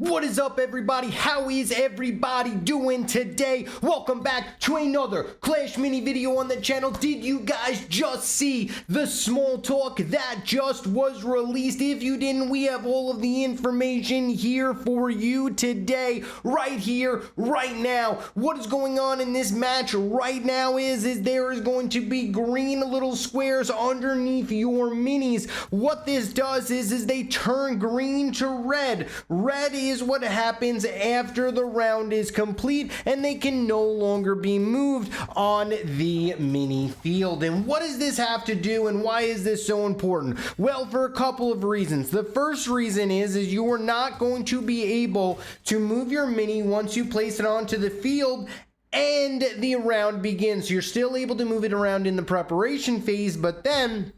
What is up, everybody? How is everybody doing today? Welcome back to another Clash Mini video on the channel. Did you guys just see the small talk that just was released? If you didn't, we have all of the information here for you today, right here, right now. What is going on in this match right now is there is going to be green little squares underneath your minis. What this does is they turn green to red. Red is what happens after the round is complete and they can no longer be moved on the mini field. And what does this have to do and why is this so important? Well, for a couple of reasons. The first reason is you are not going to be able to move your mini once you place it onto the field and the round begins. You're still able to move it around in the preparation phase, but then,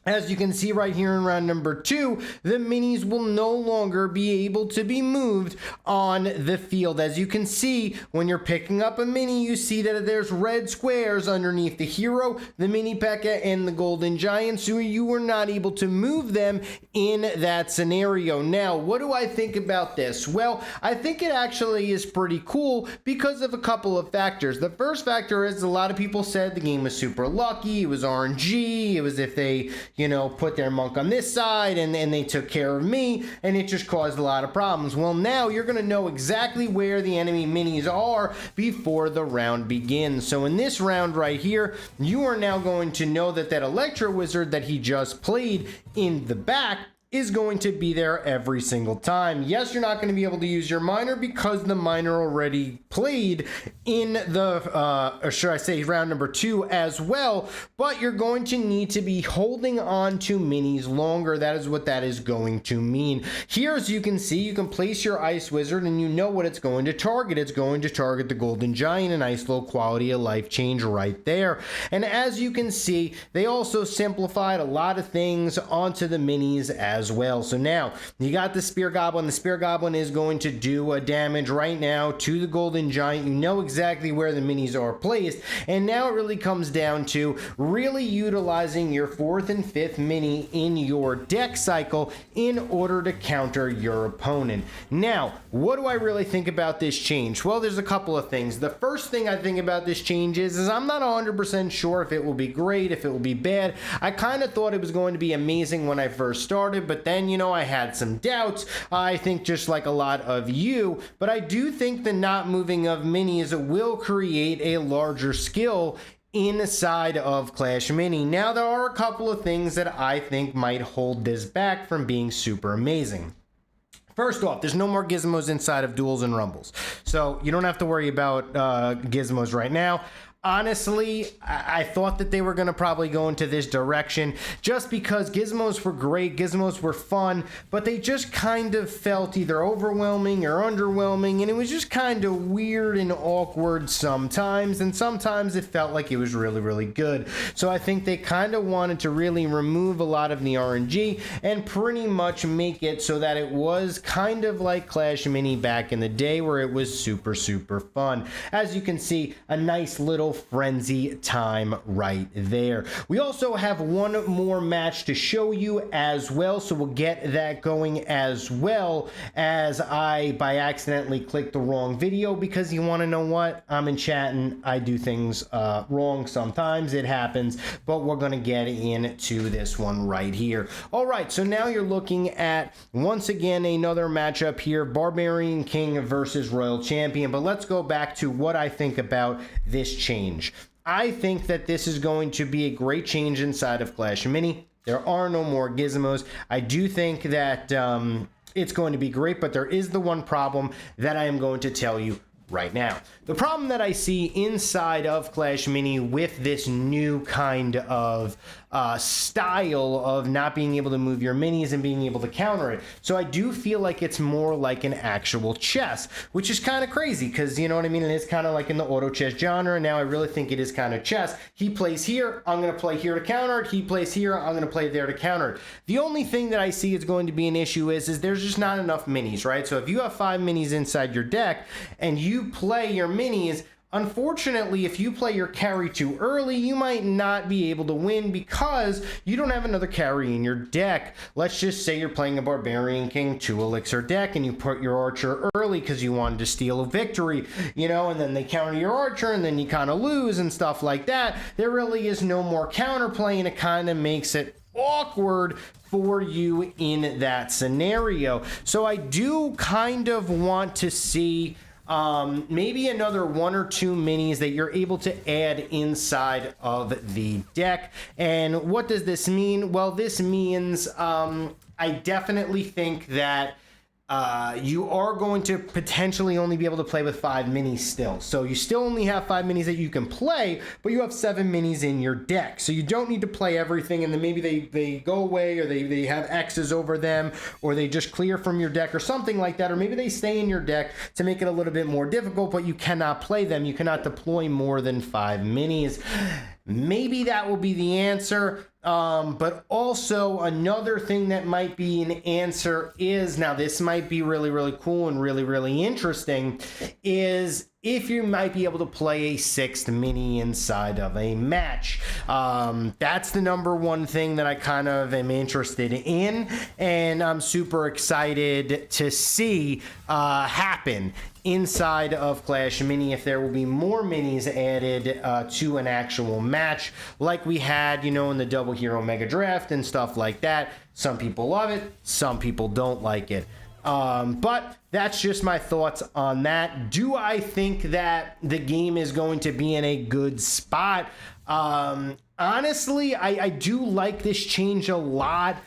as you can see right here in round number 2, the minis will no longer be able to be moved on the field. As you can see, when you're picking up a mini, you see that there's red squares underneath the hero, the mini P.E.K.K.A, and the golden giant, so you are not able to move them in that scenario. Now, what do I think about this? Well, I think it actually is pretty cool because of a couple of factors. The first factor is a lot of people said the game was super lucky, it was RNG, it was if they put their monk on this side and they took care of me and it just caused a lot of problems. Well, now you're going to know exactly where the enemy minis are before the round begins. So in this round right here, you are now going to know that that Electro Wizard that he just played in the back is going to be there every single time. Yes, you're not going to be able to use your miner because the miner already played in the, or should I say round number 2 as well, but you're going to need to be holding on to minis longer. That is what that is going to mean. Here, as you can see, you can place your Ice Wizard and you know what it's going to target. It's going to target the Golden Giant, a nice little quality of life change right there. And as you can see, they also simplified a lot of things onto the minis as well. So now you got the Spear Goblin. The Spear Goblin is going to do a damage right now to the Golden Giant. You know exactly where the minis are placed, and now it really comes down to really utilizing your 4th and 5th mini in your deck cycle in order to counter your opponent. Now, what do I really think about this change? Well, there's a couple of things. The first thing I think about this change is I'm not 100% sure if it will be great, if it will be bad. I kind of thought it was going to be amazing when I first started, but then, I had some doubts. I think just like a lot of you, but I do think the not moving of minis will create a larger skill inside of Clash Mini. Now, there are a couple of things that I think might hold this back from being super amazing. First off, there's no more gizmos inside of Duels and Rumbles, so you don't have to worry about gizmos right now. Honestly, I thought that they were going to probably go into this direction just because gizmos were great, gizmos were fun, but they just kind of felt either overwhelming or underwhelming, and it was just kind of weird and awkward sometimes, and sometimes it felt like it was really, really good. So I think they kind of wanted to really remove a lot of the RNG and pretty much make it so that it was kind of like Clash Mini back in the day where it was super, super fun. As you can see, a nice little frenzy time right there. We also have one more match to show you as well, so we'll get that going as well, as I by accidentally clicked the wrong video, because you want to know what, I'm in chat and I do things wrong sometimes. It happens, but we're going to get into this one right here. All right, so now you're looking at once again another matchup here, Barbarian King versus Royal Champion. But let's go back to what I think about this change. I think that this is going to be a great change inside of Clash Mini. There are no more gizmos. I do think that it's going to be great, but there is the one problem that I am going to tell you right now. The problem that I see inside of Clash Mini with this new kind of style of not being able to move your minis and being able to counter it. So I do feel like it's more like an actual chess, which is kind of crazy because, you know what I mean? It is kind of like in the auto chess genre. Now I really think it is kind of chess. He plays here, I'm going to play here to counter it. He plays here, I'm going to play there to counter it. The only thing that I see is going to be an issue is there's just not enough minis, right? So if you have 5 minis inside your deck and you play your minis Unfortunately, if you play your carry too early, you might not be able to win because you don't have another carry in your deck. Let's just say you're playing a Barbarian King 2 Elixir deck and you put your Archer early because you wanted to steal a victory, you know, and then they counter your Archer and then you kind of lose and stuff like that. There really is no more counterplay, and it kind of makes it awkward for you in that scenario. So I do kind of want to see maybe another 1 or 2 minis that you're able to add inside of the deck. And what does this mean? Well, this means I definitely think that you are going to potentially only be able to play with 5 minis still. So you still only have 5 minis that you can play, but you have 7 minis in your deck. So you don't need to play everything, and then maybe they go away, or they have X's over them, or they just clear from your deck or something like that. Or maybe they stay in your deck to make it a little bit more difficult, but you cannot play them. You cannot deploy more than 5 minis. Maybe that will be the answer. But also another thing that might be an answer is, now this might be really, really cool and really, really interesting, is if you might be able to play a 6th mini inside of a match. That's the number one thing that I kind of am interested in, and I'm super excited to see happen inside of Clash Mini, if there will be more minis added to an actual match like we had, you know, in the Double Hero Mega Draft and stuff like that. Some people love it, some people don't like it. But that's just my thoughts on that. Do I think that the game is going to be in a good spot? Honestly, I do like this change a lot.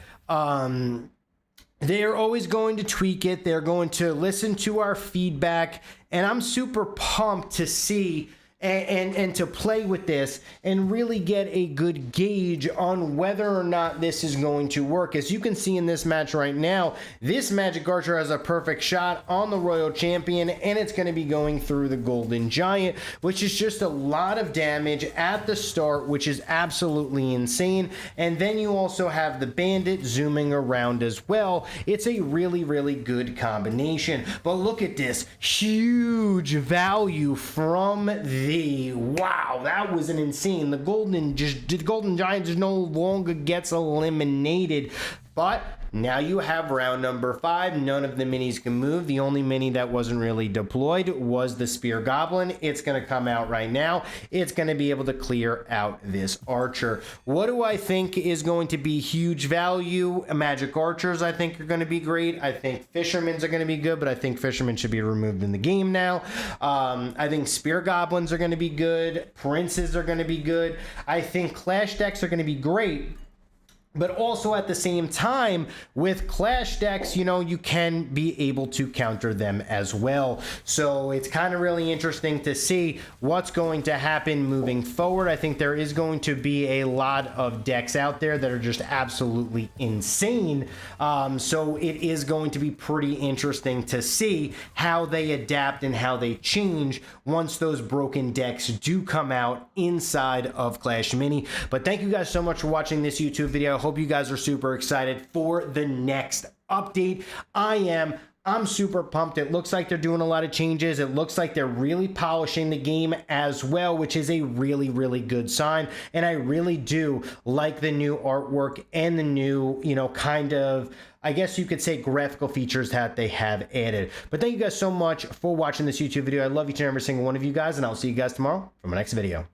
They're always going to tweak it. They're going to listen to our feedback, and I'm super pumped to see and to play with this and really get a good gauge on whether or not this is going to work. As you can see in this match right now, this Magic Archer has a perfect shot on the Royal Champion, and it's going to be going through the Golden Giant, which is just a lot of damage at the start, which is absolutely insane. And then you also have the Bandit zooming around as well. It's a really, really good combination. But look at this huge value from wow, that was an insane. The Golden Giant just no longer gets eliminated. But now you have round number 5. None of the minis can move. The only mini that wasn't really deployed was the Spear Goblin. It's going to come out right now. It's going to be able to clear out this Archer. What do I think is going to be huge value? Magic Archers, I think, are going to be great. I think Fishermen's are going to be good, but I think Fishermen should be removed in the game now. I think Spear Goblins are going to be good. Princes are going to be good. I think Clash decks are going to be great. But also at the same time, with Clash decks, you know, you can be able to counter them as well. So it's kind of really interesting to see what's going to happen moving forward. I think there is going to be a lot of decks out there that are just absolutely insane. So it is going to be pretty interesting to see how they adapt and how they change once those broken decks do come out inside of Clash Mini. But thank you guys so much for watching this YouTube video. I hope you guys are super excited for the next update. I'm super pumped. It looks like they're doing a lot of changes. It looks like they're really polishing the game as well, which is a really, really good sign. And I really do like the new artwork and the new, you know, kind of, I guess you could say, graphical features that they have added. But thank you guys so much for watching this YouTube video. I love each and every single one of you guys, and I'll see you guys tomorrow for my next video.